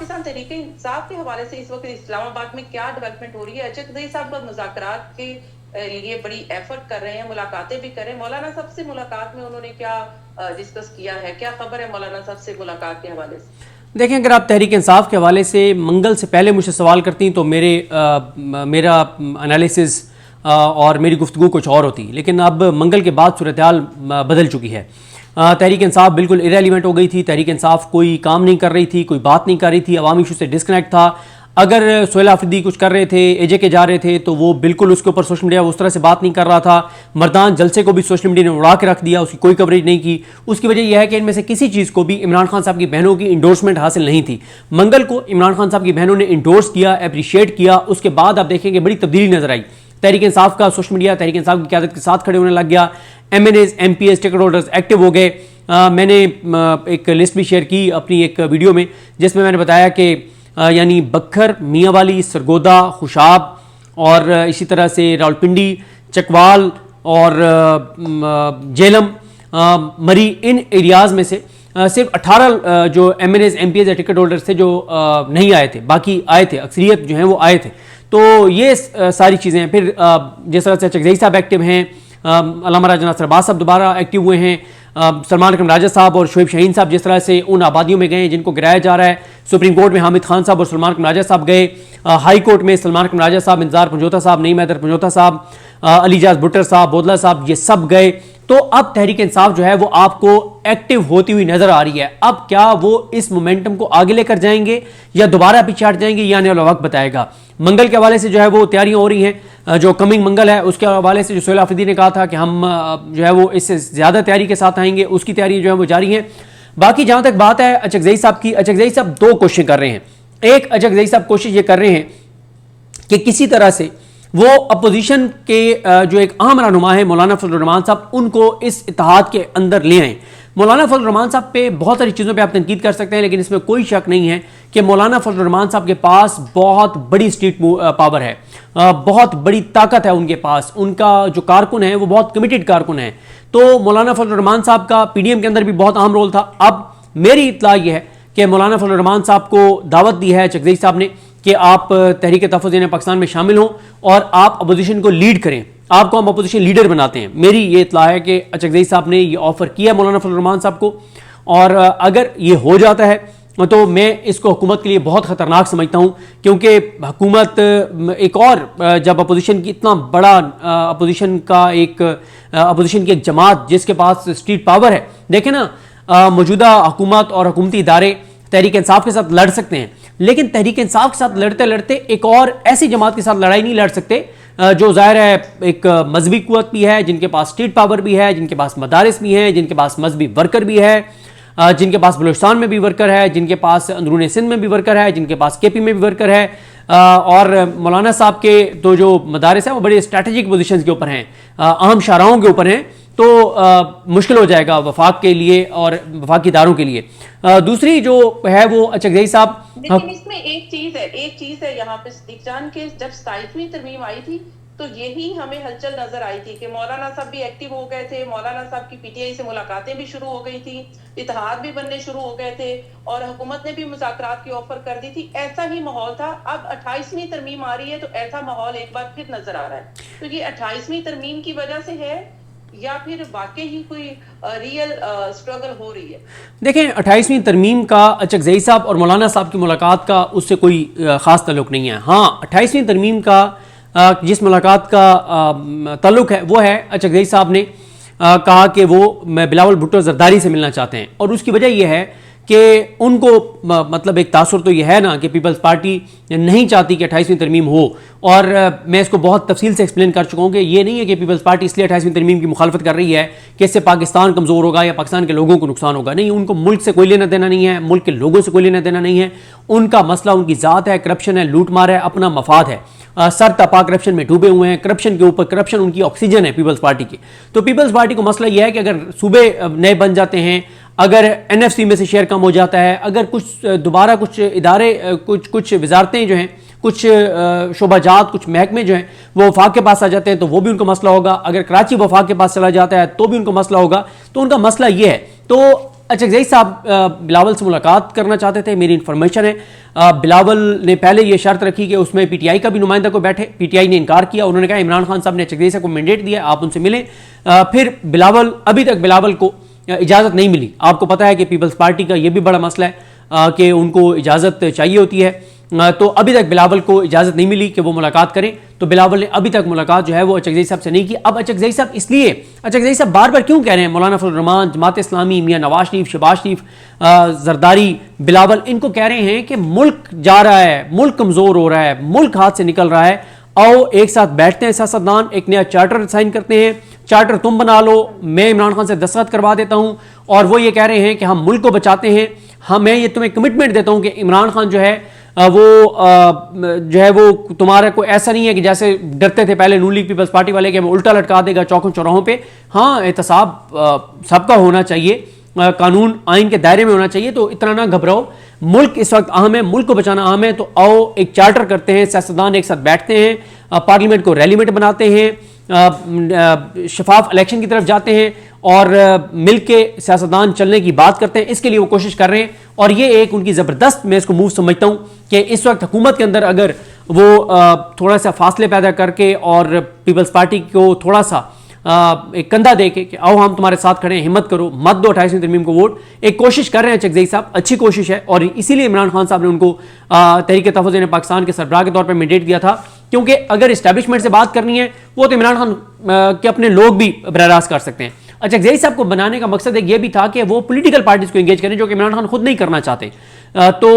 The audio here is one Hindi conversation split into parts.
पाकिस्तान तहरीक इंसाफ के हवाले से इस वक्त इस्लामाबाद में क्या डेवलपमेंट हो रही है? अचकज़ई साहब का मुज़ाकरात के लिए बड़ी एफर्ट कर रहे हैं, मुलाकातें भी कर रहे हैं। मौलाना साहब से मुलाकात में उन्होंने क्या डिस्कस किया है? क्या खबर है मौलाना साहब से मुलाकात के हवाले से? देखें, अगर आप तहरीक इंसाफ के हवाले से मंगल से पहले मुझसे सवाल करती तो मेरा एनालिसिस और मेरी गुफ्तगू कुछ और होती, लेकिन अब मंगल के बाद सूरत हाल बदल चुकी है। तहरीक इंसाफ बिल्कुल इरेलीवेंट हो गई थी। तहरीक इंसाफ कोई काम नहीं कर रही थी, कोई बात नहीं कर रही थी, अवामी इशू से डिस्कनेक्ट था। अगर सोहेल आफरीदी कुछ कर रहे थे, एजे के जा रहे थे, तो वो बिल्कुल उसके ऊपर सोशल मीडिया उस तरह से बात नहीं कर रहा था। मर्दान जलसे को भी सोशल मीडिया ने उड़ा के रख दिया, उसकी कोई कवरेज नहीं की। उसकी वजह यह है कि इनमें से किसी चीज़ को भी इमरान खान साहब की बहनों की इंडोर्समेंट हासिल नहीं थी। मंगल को इमरान खान साहब की बहनों ने इंडोर्स किया, अप्रिशिएट किया। उसके बाद आप देखेंगे बड़ी तब्दीली नजर आई। तहरीक इंसाफ का सोशल मीडिया तहरीक इंसाफ की क़यादत के साथ खड़े होने लग गया। MNAs MPs ticket holders active हो गए। मैंने एक लिस्ट भी शेयर की अपनी एक वीडियो में, जिसमें मैंने बताया कि यानी बखर, मियांवाली, सरगोदा, खुशाब और इसी तरह से रावलपिंडी, चकवाल और जेलम, मरी, इन एरियाज़ में से सिर्फ 18 जो MNAs MPs या टिकट होल्डर्स थे जो नहीं आए थे, बाकी आए थे, अक्सरियत जो हैं वो आए थे। तो ये सारी चीज़ें हैं। फिर जिस तरह से अचकज़ई साहब एक्टिव हैं, अल्लामा राजा नासिर अब्बास साहब दोबारा एक्टिव हुए हैं, सलमान अकरम राजा साहब और शोएब शाहीन साहब जिस तरह से उन आबादियों में गए जिनको गिराया जा रहा है। सुप्रीम कोर्ट में हामिद खान साहब और सलमान अकरम राजा साहब गए। हाई कोर्ट में सलमान अकरम राजा साहब, इंतजार पंजोता साहब, नईम हैदर पंजोता साहब, अलीजाज भुट्टर साहब, बोदला साहब, ये सब गए। तो अब तहरीक इंसाफ जो है वो आपको एक्टिव होती हुई नजर आ रही है। अब क्या वो इस मोमेंटम को आगे लेकर जाएंगे या दोबारा पीछे हट जाएंगे, या आने वाला वक्त बताएगा। मंगल के हवाले से जो है वो तैयारियां हो रही हैं। जो कमिंग मंगल है उसके हवाले से जो सोहेल आफरीदी ने कहा था कि हम जो है वो इससे ज्यादा तैयारी के साथ आएंगे, उसकी तैयारी जो है वो जारी है। बाकी जहां तक बात है अचकज़ई साहब की, अचकज़ई साहब दो कोशिशें कर रहे हैं। एक, अचकज़ई साहब कोशिश ये कर रहे हैं कि किसी तरह से वो अपोजिशन के जो एक अहम रहनुमा है मौलाना फजल रहमान साहब, उनको इस इत्तेहाद के अंदर ले आएं। मौलाना फजल रहमान साहब पे बहुत सारी चीज़ों पे आप तनकीद कर सकते हैं, लेकिन इसमें कोई शक नहीं है कि मौलाना फजल रहमान साहब के पास बहुत बड़ी स्ट्रीट पावर है, बहुत बड़ी ताकत है उनके पास। उनका जो कारकुन है वो बहुत कमिटेड कारकुन है। तो मौलाना फजल रहमान साहब का PDM के अंदर भी बहुत अहम रोल था। अब मेरी इत्तला यह है कि मौलाना फजल रहमान साहब को दावत दी है अचकज़ई साहब ने कि आप तहरीक तहफ़्फ़ुज़ पाकिस्तान में शामिल हों और आप अपोजिशन को लीड करें, आपको हम अपोजिशन लीडर बनाते हैं। मेरी ये इत्तला है कि अचकज़ई साहब ने ये ऑफर किया मौलाना फजल रहमान साहब को, और अगर ये हो जाता है तो मैं इसको हुकूमत के लिए बहुत ख़तरनाक समझता हूँ, क्योंकि हुकूमत एक और जब अपोजिशन की इतना बड़ा अपोजिशन की एक जमात जिसके पास स्ट्रीट पावर है, देखें ना, मौजूदा हुकूमत और हुकूमती इदारे तहरीक इंसाफ के साथ लड़ सकते हैं, लेकिन तहरीक इंसाफ के साथ लड़ते लड़ते एक और ऐसी जमात के साथ लड़ाई नहीं लड़ सकते जो ज़ाहिर है एक मजहबी कुव्वत भी है, जिनके पास स्ट्रीट पावर भी है, जिनके पास मदारिस भी हैं, जिनके पास मजहबी वर्कर भी है, जिनके पास बलूचिस्तान में भी वर्कर है, जिनके पास अंदरून सिंध में भी वर्कर है, जिनके पास KP में भी वर्कर है। और मौलाना साहब के तो जो मदारिस हैं वो बड़े स्ट्रैटेजिक पोजीशन के ऊपर हैं, अहम शाहराहों के ऊपर हैं। तो मुश्किल हो जाएगा वफाक के लिए और वफाकी इदारों के लिए। दूसरी जो है वो अचकज़ई साहब, लेकिन इसमें एक चीज है यहाँ पे सिद्दीक जान के, जब 27वीं तरमीम आई थी तो यही हमें हलचल नजर आई थी कि मौलाना साहब भी एक्टिव हो गए थे, मौलाना साहब की PTI से मुलाकातें भी शुरू हो गई थी, इत्तेहाद भी बनने शुरू हो गए थे और हुकूमत ने भी मुज़ाकरात की ऑफर कर दी थी। ऐसा ही माहौल था। अब 28वीं तरमीम आ रही है तो ऐसा माहौल एक बार फिर नजर आ रहा है। तो ये 28वीं तरमीम की वजह से है या फिर वाकई ही कोई रियल स्ट्रगल हो रही है? देखें, 28वीं तरमीम का अचकज़ई साहब और मौलाना साहब की मुलाकात का उससे कोई ख़ास ताल्लुक़ नहीं है। हाँ, 28वीं तरमीम का जिस मुलाकात का ताल्लुक़ है वो है अचकज़ई साहब ने कहा कि वो बिलावल भुट्टो जरदारी से मिलना चाहते हैं, और उसकी वजह यह है कि उनको मतलब एक तासुर तो यह है ना कि पीपल्स पार्टी नहीं चाहती कि 28वीं तरमीम हो। और मैं इसको बहुत तफसील से एक्सप्लेन कर चुका हूँ कि ये नहीं है कि पीपल्स पार्टी इसलिए 28वीं तरमीम की मुखालफत कर रही है कि इससे पाकिस्तान कमज़ोर होगा या पाकिस्तान के लोगों को नुकसान होगा। नहीं, उनको मुल्क से कोई लेना देना नहीं है, मुल्क के लोगों से कोई लेना देना नहीं है। उनका मसला उनकी ज़ात है, करप्शन है, लूट मार है, अपना मफाद है। सर तपा करप्शन में डूबे हुए हैं, करप्शन के ऊपर करप्शन उनकी ऑक्सीजन है पीपल्स पार्टी की। तो पीपल्स पार्टी को मसला यह है कि अगर सूबे नए बन जाते हैं, अगर NFC में से शेयर कम हो जाता है, अगर कुछ दोबारा कुछ इदारे कुछ वजारतें जो हैं, कुछ शोबाजात, कुछ महकमे जो हैं वो वफाक के पास आ जाते हैं तो वो भी उनको मसला होगा। अगर कराची वफाक के पास चला जाता है तो भी उनको मसला होगा। तो उनका मसला ये है। तो अच्छा जई साहब बिलावल से मुलाकात करना चाहते थे, मेरी इन्फॉर्मेशन है बिलावल ने पहले ये शर्त रखी कि उसमें पीटीआई का भी नुमाइंदा को बैठे, पीटीआई ने इनकार किया। उन्होंने कहा इमरान खान साहब ने चकजई साहब को मैंडेट दिया, आप उनसे मिलें। फिर बिलावल, अभी तक बिलावल को इजाज़त नहीं मिली। आपको पता है कि पीपल्स पार्टी का ये भी बड़ा मसला है कि उनको इजाज़त चाहिए होती है, तो अभी तक बिलावल को इजाज़त नहीं मिली कि वो मुलाकात करें। तो बिलावल ने अभी तक मुलाकात जो है वो अचकजई साहब से नहीं की। अब अचकजई साहब इसलिए, अचकजई साहब बार बार क्यों कह रहे हैं, मौलाना फजल रहमान, जमात इस्लामी, मियां नवाज शरीफ, शहबाज शरीफ, जरदारी, बिलावल, इनको कह रहे हैं कि मुल्क जा रहा है, मुल्क कमज़ोर हो रहा है, मुल्क हाथ से निकल रहा है, आओ एक साथ बैठते हैं सियासतदान, एक नया चार्टर साइन करते हैं, चार्टर तुम बना लो, मैं इमरान खान से दस्तखत करवा देता हूं। और वो ये कह रहे हैं कि हम मुल्क को बचाते हैं, मैं ये तुम्हें कमिटमेंट देता हूं कि इमरान खान जो है वो तुम्हारा कोई ऐसा नहीं है कि जैसे डरते थे पहले नून लीग पीपल्स पार्टी वाले कि हमें उल्टा लटका देगा चौकों चौराहों पे। हाँ, एहतसाब सबका होना चाहिए, कानून आइन के दायरे में होना चाहिए, तो इतना ना घबराओ, मुल्क इस वक्त अहम है, मुल्क को बचाना अहम है। तो आओ एक चार्टर करते हैं, सियासतदान एक साथ बैठते हैं, पार्लियामेंट को रैलीमेंट बनाते हैं, शफाफ इलेक्शन की तरफ जाते हैं और मिलके सियासतदान चलने की बात करते हैं। इसके लिए वो कोशिश कर रहे हैं और ये एक उनकी ज़बरदस्त, मैं इसको मूव समझता हूँ कि इस वक्त हुकूमत के अंदर अगर वो थोड़ा सा फासले पैदा करके और पीपल्स पार्टी को थोड़ा सा एक कंधा दे के कि आओ हम तुम्हारे साथ खड़े हैं, हिम्मत करो, मत दो 28वीं तरमीम को वोट, एक कोशिश कर रहे हैं चकजई साहब, अच्छी कोशिश है। और इसीलिए इमरान खान साहब ने उनको तहरीक तहफ़्फ़ुज़ पाकिस्तान के सरबराह के तौर पर मैंडेट दिया था, क्योंकि अगर इस्टेब्लिशमेंट से बात करनी है वो तो इमरान खान के अपने लोग भी बराह रास्त कर सकते हैं। अच्छा, चकजई साहब को बनाने का मकसद एक ये भी था कि वो पॉलिटिकल पार्टीज को एंगेज करें, जो कि इमरान खान खुद नहीं करना चाहते। तो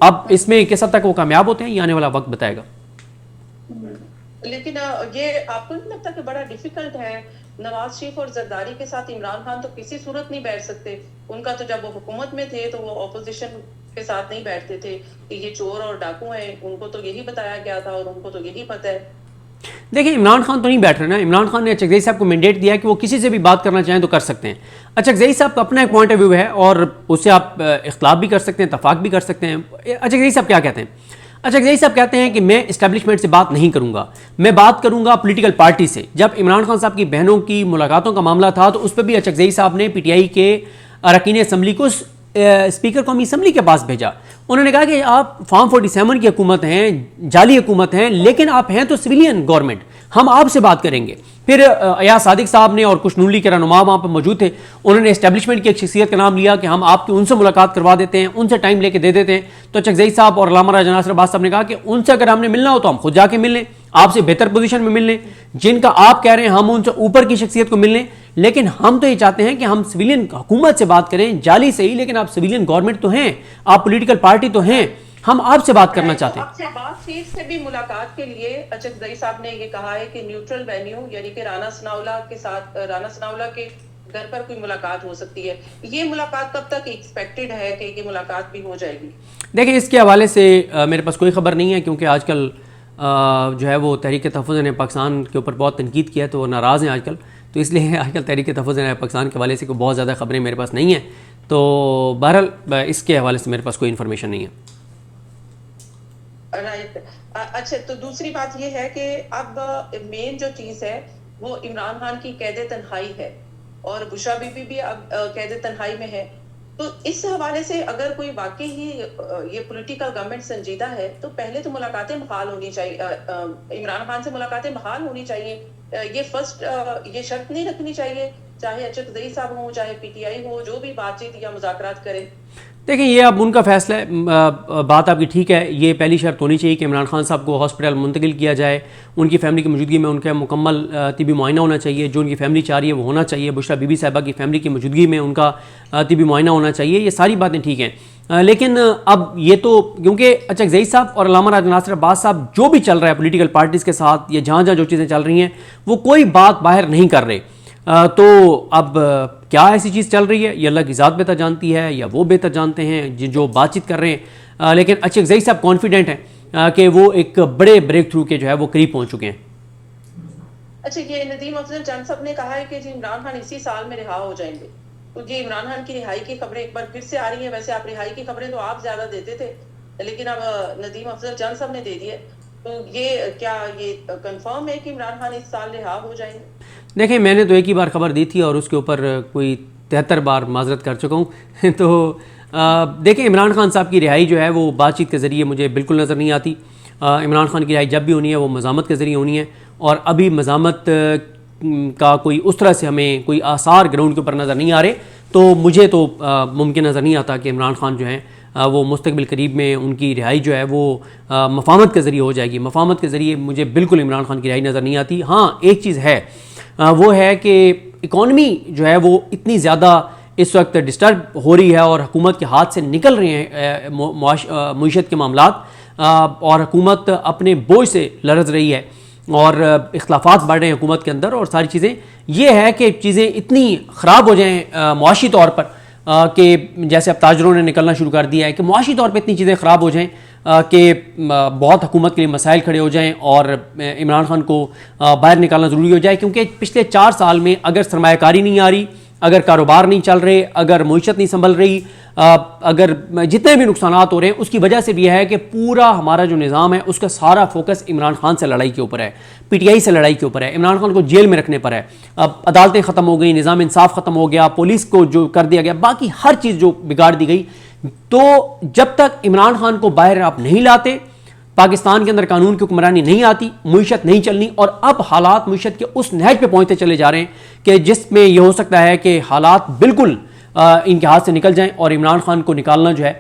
अब इसमें किस हद तक वो कामयाब होते हैं ये आने वाला वक्त बताएगा। लेकिन ये आपको नहीं लगता कि बड़ा डिफिकल्ट है? नवाज शरीफ और जरदारी के साथ इमरान खान तो किसी सूरत नहीं बैठ सकते। उनका तो जब वो हुकूमत में थे तो वो ऑपोजिशन के साथ नहीं बैठते थे कि ये चोर और डाकू हैं, उनको तो यही बताया गया था और उनको तो यही पता है। देखिए, इमरान खान तो नहीं बैठ रहे ना। इमरान खान ने चकजई साहब को मैंडेट दिया कि वो किसी से भी बात करना चाहें तो कर सकते हैं। अच्छा, चकजई साहब का अपना एक पॉइंट ऑफ व्यू है और उससे आप इख्तलाफ भी कर सकते हैं, तफाक भी कर सकते हैं। अच्छा, चकजई साहब क्या कहते हैं? अच्छा, चकजई साहब कहते हैं कि मैं इस्टेब्लिशमेंट से बात नहीं करूंगा, मैं बात करूंगा पॉलिटिकल पार्टी से। जब इमरान खान साहब की बहनों की मुलाकातों का मामला था तो उस पर भी चकजई साहब ने पीटीआई के अरकान असम्बली को स्पीकर कौमी असम्बली के पास भेजा। उन्होंने कहा कि आप फॉर्म 47 की हुकूमत हैं, जाली हुकूमत हैं, लेकिन आप हैं तो सिविलियन गवर्नमेंट, हम आपसे बात करेंगे। फिर अयाज सादिक साहब ने और कुछ नून लीग के रहनुमा वहाँ पर मौजूद थे, उन्होंने एस्टेब्लिशमेंट की एक शख्सियत का नाम लिया कि हम आपकी उनसे मुलाकात करवा देते हैं, उनसे टाइम लेके दे देते हैं। तो चकजई साहब और अल्लामा राजा नासिर अब्बास साहब ने कहा कि उनसे अगर हमने मिलना हो तो हम खुद जाके मिल लें, आपसे बेहतर पोजीशन में मिल लें, जिनका आप कह रहे हैं हम उनसे ऊपर की शख्सियत को मिल लें, लेकिन हम तो ये चाहते हैं कि हम सिविलियन हुकूमत से बात करें, जाली से ही, लेकिन आप सिविलियन गवर्नमेंट तो हैं, आप पॉलिटिकल पार्टी तो हैं, हम आपसे बात करना चाहते हैं। शहबाज शरीफ से भी मुलाकात के लिए चकजई साहब ने ये कहा है कि न्यूट्रल वेन्यू, यानी कि राना सनाउल्लाह के साथ, राना सनाउल्लाह के घर पर कोई मुलाकात हो सकती है। ये मुलाकात कब तक एक्सपेक्टेड है कि ये मुलाकात भी हो जाएगी? देखिए, इसके हवाले से मेरे पास कोई खबर नहीं है, क्योंकि आजकल जो है वो तहरीक तहफ़्फ़ुज़ ने पाकिस्तान के ऊपर बहुत तनकीद किया है, तो वो नाराज़ हैं आजकल, तो इसलिए आजकल तहरीक तहफ़्फ़ुज़ पाकिस्तान के हवाले से कोई बहुत ज़्यादा खबरें मेरे पास नहीं है। तो बहरहाल इसके हवाले से मेरे पास कोई इन्फॉर्मेशन नहीं है। राइट। अच्छा, तो दूसरी बात ये है कि अब मेन जो चीज है वो इमरान खान की कैद तन्हाई है और बुशरा बीबी भी अब कैद तन्हाई में है। तो इस हवाले से अगर कोई वाकई ही ये पॉलिटिकल गवर्नमेंट संजीदा है तो पहले तो मुलाकातें बहाल होनी चाहिए, इमरान खान से मुलाकातें बहाल होनी चाहिए। ये फर्स्ट ये शर्त नहीं रखनी चाहिए, चाहे चकजई साहब हो, चाहे पीटीआई हो, जो भी बातचीत या मुज़ाकरात करे। देखिए, ये अब उनका फैसला है, बात आपकी ठीक है। ये पहली शर्त होनी चाहिए कि इमरान खान साहब को हॉस्पिटल मुंतकिल किया जाए, उनकी फैमिली की मौजूदगी में उनका मुकम्मल तिबी मुआयना होना चाहिए, जो उनकी फैमिली चाह रही है वो होना चाहिए। बुशरा बीबी साहिबा की फैमिली की मौजूदगी में उनका तिबी मुआयना होना चाहिए, ये सारी बातें ठीक हैं। लेकिन अब ये तो क्योंकि चकजई साहब और अल्लामा राजा नासिर अब्बास साहब जो भी चल रहा है पॉलिटिकल पार्टीज़ के साथ, या जहाँ जहाँ जो चीज़ें चल रही हैं, वो कोई बात बाहर नहीं कर रहे। तो अब क्या ऐसी चीज़ चल रही है ये अल्लाह की ज़ात बेहतर जानती है, या वो बेहतर जानते हैं जो बातचीत कर रहे हैं। लेकिन चकजई साहब कॉन्फिडेंट हैं कि वो एक बड़े ब्रेक थ्रू के जो है वो करीब पहुंच चुके हैं। अच्छा, ये नदीम अफजल जंग साहब ने कहा है कि जी इमरान खान इसी साल में रिहा हो जाएंगे। तो ये इमरान खान की रिहाई की खबरें एक बार फिर से आ रही हैं। वैसे आप रिहाई की खबरें तो आप ज्यादा देते थे, लेकिन अब नदीम अफजल जंग साहब ने दे दी है। तो ये क्या ये कंफर्म है कि इमरान खान इस साल रिहा हो जाएंगे? देखें, मैंने तो एक ही बार खबर दी थी और उसके ऊपर कोई 73 बार माजरत कर चुका हूँ तो देखें, इमरान खान साहब की रिहाई जो है वो बातचीत के ज़रिए मुझे बिल्कुल नज़र नहीं आती। इमरान खान की रिहाई जब भी होनी है वो मज़ामत के ज़रिए होनी है, और अभी मज़ामत का कोई उस तरह से हमें कोई आसार ग्राउंड के ऊपर नज़र नहीं आ रहे। तो मुझे तो मुमकिन नज़र नहीं आता कि इमरान खान जो हैं वो मुस्तकबिल करीब में उनकी रिहाई जो है वो मफामत के ज़रिए हो जाएगी। मफामत के ज़रिए मुझे बिल्कुल इमरान खान की रिहाई नज़र नहीं आती। हाँ, एक चीज़ है, वो है कि इकॉनमी जो है वो इतनी ज़्यादा इस वक्त डिस्टर्ब हो रही है और हुकूमत के हाथ से निकल रहे हैं मईशत के मामलात, और हुकूमत अपने बोझ से लरज़ रही है और इख्तलाफात बढ़ रहे हैं हुकूमत के अंदर और सारी चीज़ें। ये है कि चीज़ें इतनी ख़राब हो जाएँ मुआशी तौर पर कि जैसे अब ताजरों ने निकलना शुरू कर दिया है कि मुआशी तौर पर इतनी चीज़ें ख़राब हो जाएँ कि बहुत हुकूमत के लिए मसाइल खड़े हो जाएँ और इमरान खान को बाहर निकालना ज़रूरी हो जाए। क्योंकि पिछले 4 साल में अगर सरमायाकारी नहीं आ रही, अगर कारोबार नहीं चल रहे, अगर मईशत नहीं संभल रही, अगर जितने भी नुकसानात हो रहे हैं, उसकी वजह से भी है कि पूरा हमारा जो निज़ाम है उसका सारा फोकस इमरान खान से लड़ाई के ऊपर है, पीटीआई से लड़ाई के ऊपर है, इमरान खान को जेल में रखने पर है। अब अदालतें ख़त्म हो गई, निज़ाम इंसाफ ख़त्म हो गया, पुलिस को जो कर दिया गया, बाकी हर चीज़ जो बिगाड़ दी गई। तो जब तक इमरान खान को बाहर आप नहीं लाते, पाकिस्तान के अंदर कानून की हुक्मरानी नहीं आती, मईशत नहीं चलनी, और अब हालात मईशत के उस नहज पे पहुंचते चले जा रहे हैं कि जिसमें यह हो सकता है कि हालात बिल्कुल इनके हाथ से निकल जाएं और इमरान खान को निकालना जो है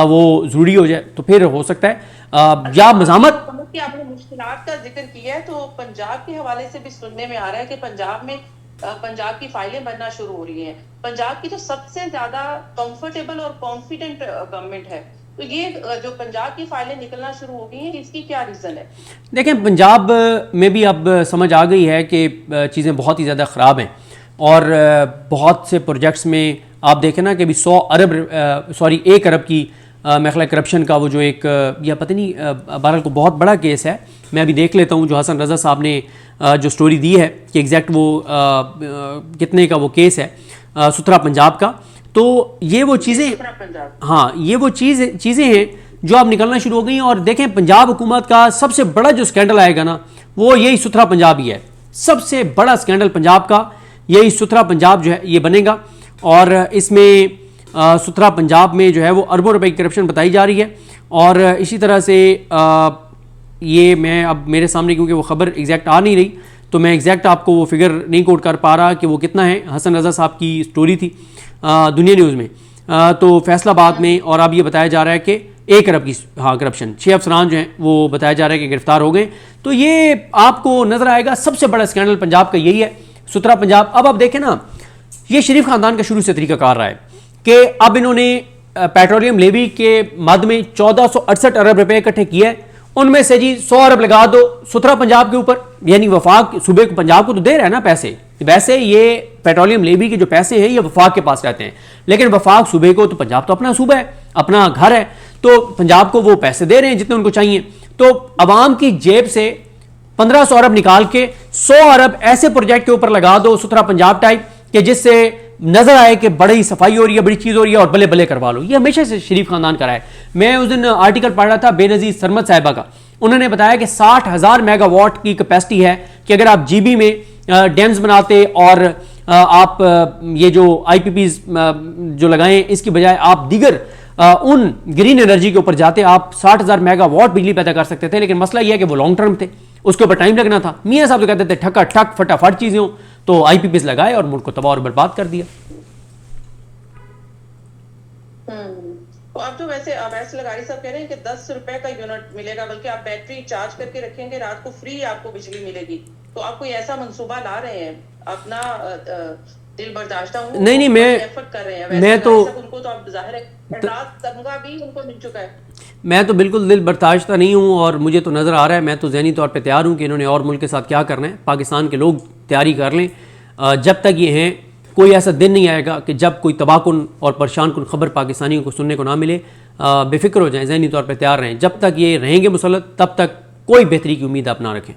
वो ज़रूरी हो जाए। तो फिर हो सकता है या मज़ामत। आपने मुश्किलात का जिक्र किया है, तो पंजाब के हवाले से भी सुनने में आ रहा है कि पंजाब में पंजाब की फाइलें बनना शुरू हो रही हैं। पंजाब की तो सबसे ज्यादा कंफर्टेबल और कॉन्फिडेंट गवर्नमेंट है, तो ये जो पंजाब की फाइलें निकलना शुरू हो गई हैं, इसकी क्या रीज़न है? देखें, पंजाब में भी अब समझ आ गई है कि चीज़ें बहुत ही ज़्यादा ख़राब हैं और बहुत से प्रोजेक्ट्स में आप देखें ना कि अभी 1 अरब की मेरे करप्शन का वो जो एक या पता नहीं बहरहाल को बहुत बड़ा केस है। मैं अभी देख लेता हूँ जो हसन रज़ा साहब ने जो स्टोरी दी है कि एग्जैक्ट वो कितने का वो केस है सुथरा पंजाब का। तो ये वो चीज़ें, हाँ, ये वो चीज़ें हैं जो अब निकलना शुरू हो गई हैं। और देखें, पंजाब हुकूमत का सबसे बड़ा जो स्कैंडल आएगा ना वो यही सुथरा पंजाब ही है। सबसे बड़ा स्कैंडल पंजाब का यही सुथरा पंजाब जो है ये बनेगा, और इसमें सुथरा पंजाब में जो है वो अरबों रुपए की करप्शन बताई जा रही है। और इसी तरह से ये मैं अब मेरे सामने क्योंकि वो ख़बर एग्जैक्ट आ नहीं रही तो मैं एग्जैक्ट आपको वो फिगर नहीं कोट कर पा रहा कि वो कितना है। हसन रज़ा साहब की स्टोरी थी दुनिया न्यूज़ में, तो फैसलाबाद में, और अब ये बताया जा रहा है कि 1 अरब की करप्शन, 6 अफसरान जो हैं वो बताया जा रहा है कि गिरफ्तार हो गए। तो ये आपको नज़र आएगा सबसे बड़ा स्कैंडल पंजाब का यही है, सुथरा पंजाब। अब आप देखें ना, ये शरीफ खानदान का शुरू से तरीकाकार रहा है कि अब इन्होंने पेट्रोलियम लेवी के मद में 1468 अरब रुपए इकट्ठे किए, उनमें से जी 100 अरब लगा दो सुथरा पंजाब के ऊपर, यानी वफाक सूबे को, पंजाब को तो दे रहा है ना पैसे। वैसे ये पेट्रोलियम लेवी के जो पैसे हैं ये वफाक के पास रहते हैं, लेकिन वफाक सूबे को, तो पंजाब तो अपना सूबा है, अपना घर है, तो पंजाब को वो पैसे दे रहे हैं जितने उनको चाहिए। तो अवाम की जेब से 1500 अरब निकाल के 100 अरब ऐसे प्रोजेक्ट के ऊपर लगा दो सुथरा पंजाब टाइप के, जिससे नजर आए कि बड़ी सफाई हो रही है, बड़ी चीज हो रही है और बल्ले बल्ले करवा लो। ये हमेशा से शरीफ खानदान का रहा है। मैं उस दिन आर्टिकल पढ़ रहा था बेनजीर सरमद साहिबा का, उन्होंने बताया कि 60,000 मेगावाट की कैपेसिटी है कि अगर आप जीबी में डैम्स बनाते और आप ये जो आईपीपीज जो लगाएं इसकी बजाय आप दीगर उन ग्रीन एनर्जी के ऊपर जाते, आप 60,000 मेगावाट बिजली पैदा कर सकते थे। लेकिन मसला यह है कि वो लॉन्ग टर्म थे, उसके ऊपर टाइम लगना था। मियां साहब तो कहते थे ठक्का ठक फटाफट चीजें हो, तो आईपीपीएस लगाए और मुल्क को तबाह और बर्बाद कर दिया। तो अब तो वैसे अवैस लगारी साहब कह रहे हैं कि 10 रुपए का यूनिट मिलेगा, बल्कि आप बैटरी चार्ज करके रखेंगे, रात को फ्री आपको बिजली मिलेगी। तो आप कोई ऐसा मंसूबा ला रहे हैं? अपना दिल बर्दाश्ता हूँ, नहीं, मैं तो उनको तो आप जाहिर है तमगा भी उनको मिल चुका है। मैं तो बिल्कुल दिल बर्दाश्ता नहीं हूँ और मुझे तो नज़र आ रहा है, मैं तो ज़हनी तौर पे तैयार हूँ कि इन्होंने और मुल्क के साथ क्या करना है। पाकिस्तान के लोग तैयारी कर लें, जब तक ये हैं कोई ऐसा दिन नहीं आएगा कि जब कोई तबाहकुन और परेशान कुन खबर पाकिस्तानियों को सुनने को ना मिले। बेफिक्र हो जाएं, ज़हनी तौर पर तैयार रहें। जब तक ये रहेंगे मुसल्लत तब तक कोई बेहतरी की उम्मीद आप ना रखें।